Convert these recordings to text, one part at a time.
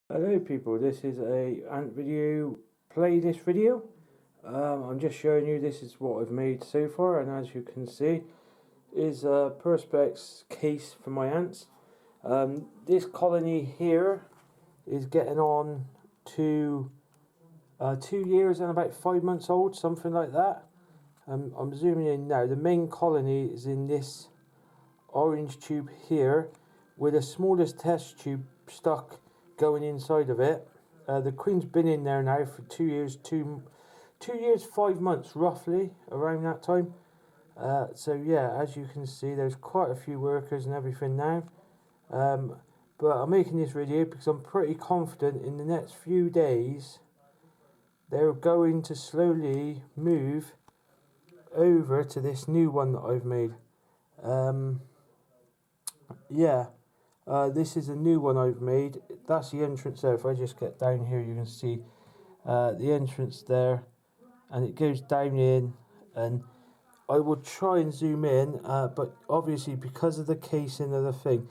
Hello people, this is a ant video playlist video. I'm just showing you this is what I've made so far, and as you can see is a Perspex case for my ants. This colony here is getting on to 2 years and about 5 months old, something like that. I'm zooming in now. The main colony is in this orange tube here with a smallest test tube stuck going inside of it. The queen's been in there now for 2 years, 2 years, 5 months roughly, around that time. So yeah, as you can see, there's quite a few workers and everything now. But I'm making this video because I'm pretty confident in the next few days they're going to slowly move over to this new one that I've made. This is a new one I've made. That's the entrance there. If I just get down here, you can see the entrance there, and it goes down in, and I will try and zoom in, but obviously because of the casing of the thing,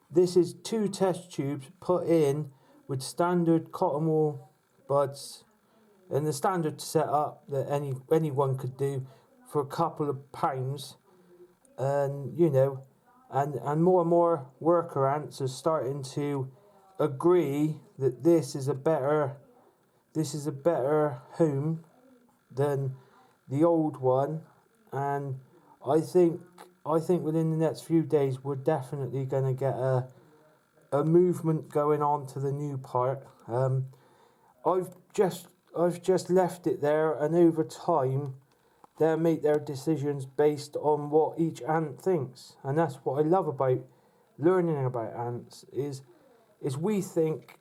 this is 2 test tubes put in with standard cotton wool buds and the standard setup that anyone could do for a couple of pounds. And you know, and more worker ants are starting to agree that this is a better home than the old one. And I think within the next few days we're definitely going to get a movement going on to the new part. I've just left it there, and over time they'll make their decisions based on what each ant thinks. And that's what I love about learning about ants is we think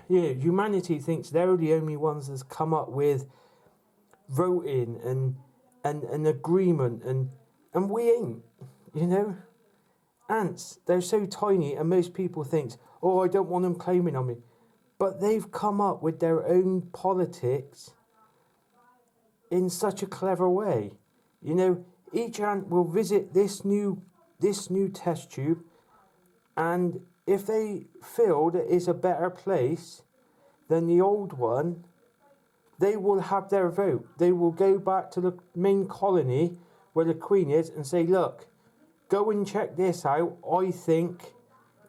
humanity thinks they're the only ones that's come up with voting and agreement, and we ain't. Ants, they're so tiny, and most people think, oh, I don't want them claiming on me. But they've come up with their own politics in such a clever way. Each ant will visit this new test tube, and if they feel that it's a better place than the old one, they will have their vote. They will go back to the main colony where the queen is and say, look, go and check this out. I think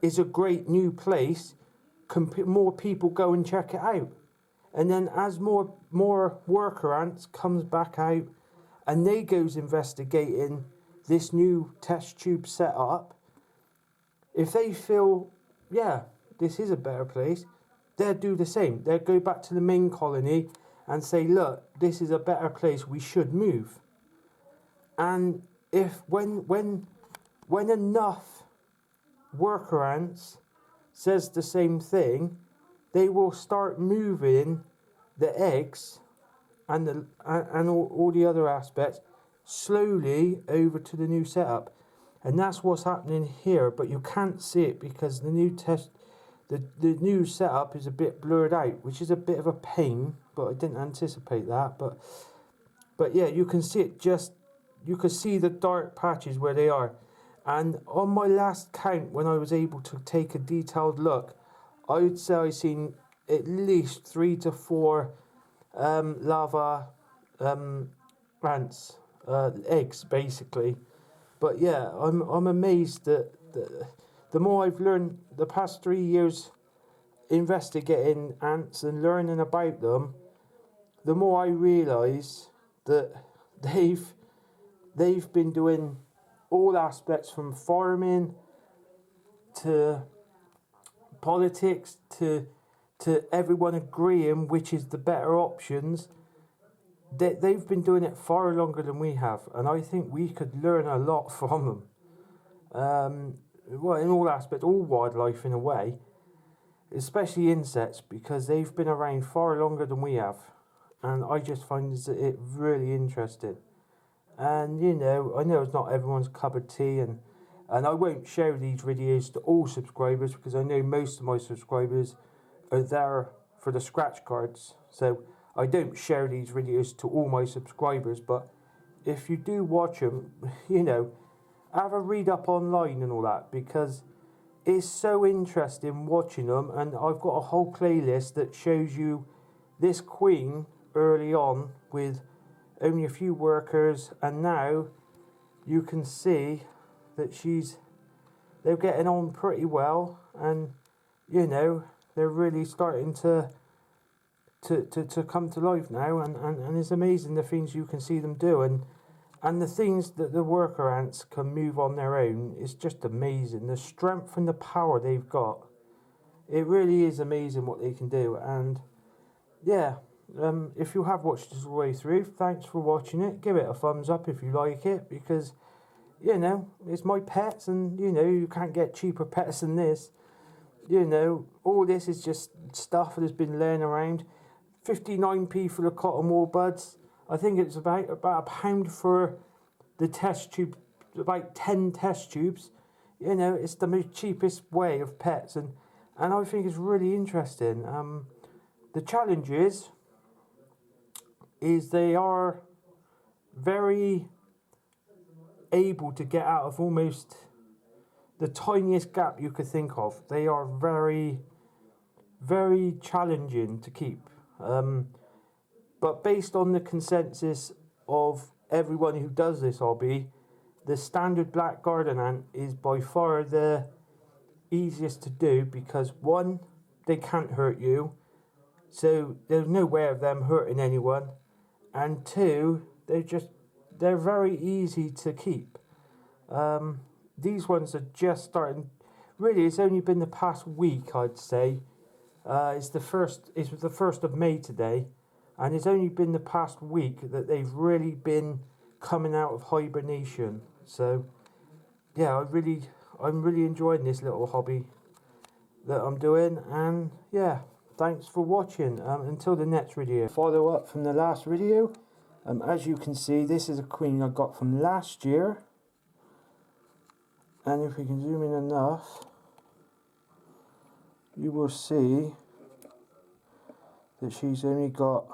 it's a great new place. More people go and check it out. And then as more worker ants comes back out and they goes investigating this new test tube setup, if they feel, yeah, this is a better place, they'll do the same. They'll go back to the main colony and say, look, this is a better place, we should move. And when enough worker ants says the same thing, they will start moving the eggs and all the other aspects slowly over to the new setup. And that's what's happening here, but you can't see it because the new setup is a bit blurred out, which is a bit of a pain, but I didn't anticipate that. But yeah, you can see it, you can see the dark patches where they are. And on my last count, when I was able to take a detailed look, I would say I've seen at least 3 to 4 lava ants, eggs basically. But yeah, I'm amazed that the more I've learned the past 3 years investigating ants and learning about them, the more I realise that they've been doing all aspects from farming to politics to everyone agreeing which is the better options. They've been doing it far longer than we have, and I think we could learn a lot from them. Well, in all aspects, all wildlife in a way, especially insects, because they've been around far longer than we have, and I just find it really interesting. And I know it's not everyone's cup of tea, and I won't share these videos to all subscribers because I know most of my subscribers are there for the scratch cards. So I don't share these videos to all my subscribers, but if you do watch them, have a read up online and all that, because it's so interesting watching them, and I've got a whole playlist that shows you this queen early on with only a few workers, and now you can see that they're getting on pretty well, and you know, they're really starting to come to life now, and it's amazing the things you can see them do, and the things that the worker ants can move on their own is just amazing. The strength and the power they've got, it really is amazing what they can do. And yeah, if you have watched this all the way through, thanks for watching it. Give it a thumbs up if you like it, because you know, it's my pets, and you know, you can't get cheaper pets than this. You know, all this is just stuff that has been laying around. 59p for the cotton wool buds. I think it's about £1 for the test tube, about 10 test tubes. You know, it's the most cheapest way of pets, and I think it's really interesting. The challenge is they are very able to get out of almost the tiniest gap you could think of. They are very, very challenging to keep. But based on the consensus of everyone who does this hobby, the standard black garden ant is by far the easiest to do, because one, they can't hurt you, so there's no way of them hurting anyone, and two, they're very easy to keep. These ones are just starting. Really, it's only been the past week, I'd say. It's the 1st of May today, and it's only been the past week that they've really been coming out of hibernation. So yeah, I'm really enjoying this little hobby that I'm doing, and yeah, thanks for watching. Until the next video. Follow up from the last video. As you can see, this is a queen I got from last year, and if we can zoom in enough, you will see that she's only got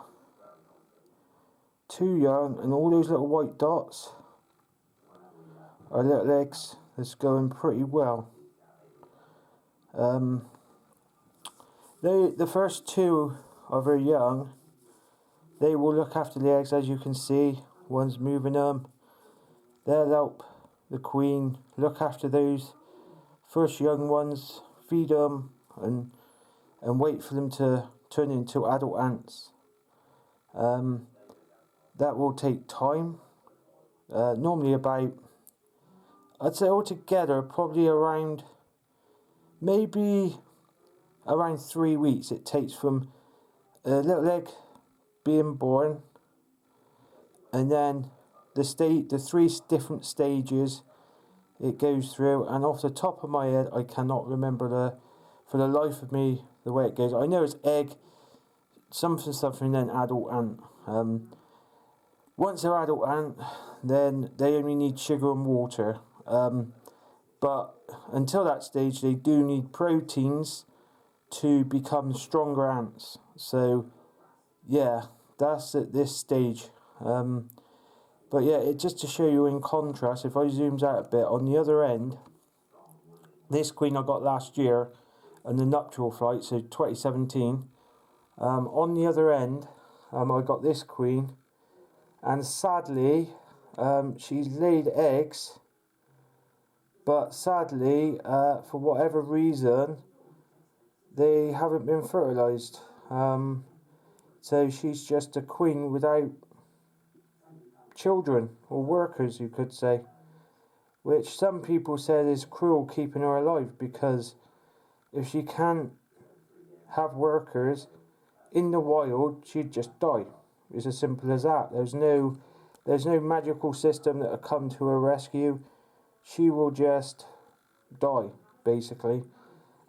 2 young, and all those little white dots are little eggs that's going pretty well. The first 2 are very young. They will look after the eggs, as you can see. One's moving them. They'll help the queen look after those first young ones, feed them, and wait for them to turn into adult ants. That will take time. Normally about, I'd say altogether, probably around, maybe around 3 weeks it takes from a little egg being born, and then the 3 different stages it goes through, and off the top of my head I cannot remember for the life of me the way it goes. I know it's egg, something, then adult ant. Once they're adult ant, then they only need sugar and water. But until that stage, they do need proteins to become stronger ants. So yeah, that's at this stage. But yeah, just to show you in contrast, if I zooms out a bit, on the other end, this queen I got last year on the nuptial flight, so 2017. On the other end, I got this queen, and sadly, she's laid eggs, but sadly, for whatever reason, they haven't been fertilised. So she's just a queen without children, or workers you could say, which some people said is cruel keeping her alive, because if she can't have workers in the wild, she'd just die. It's as simple as that. There's no magical system that'll come to her rescue. She will just die, basically.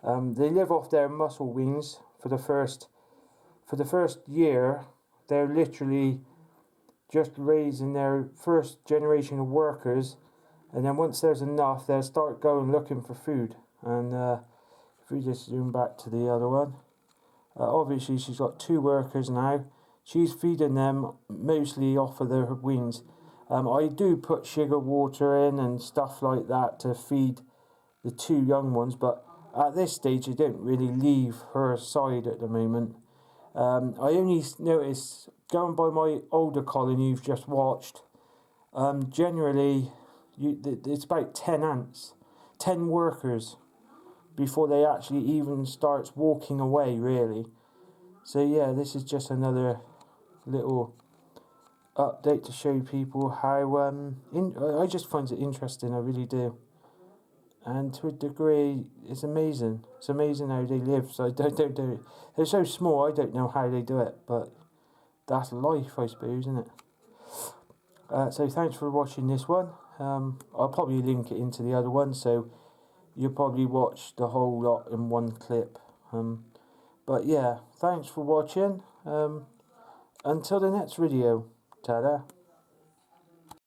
They live off their muscle wings for the first year. They're literally just raising their first generation of workers, and then once there's enough, they'll start going looking for food. And if we just zoom back to the other one, obviously she's got 2 workers now. She's feeding them mostly off of their wings. I do put sugar water in and stuff like that to feed the 2 young ones, but at this stage I don't really leave her side at the moment. I only noticed, going by my older colony you've just watched, generally it's about 10 ants, 10 workers before they actually even starts walking away, really. So yeah, this is just another little update to show people how I just find it interesting, I really do. And to a degree, it's amazing. It's amazing how they live. So I don't do it. They're so small, I don't know how they do it, but that's life, I suppose, isn't it? So thanks for watching this one. I'll probably link it into the other one, so you'll probably watch the whole lot in one clip. But yeah, thanks for watching. Until the next video. Ta-da.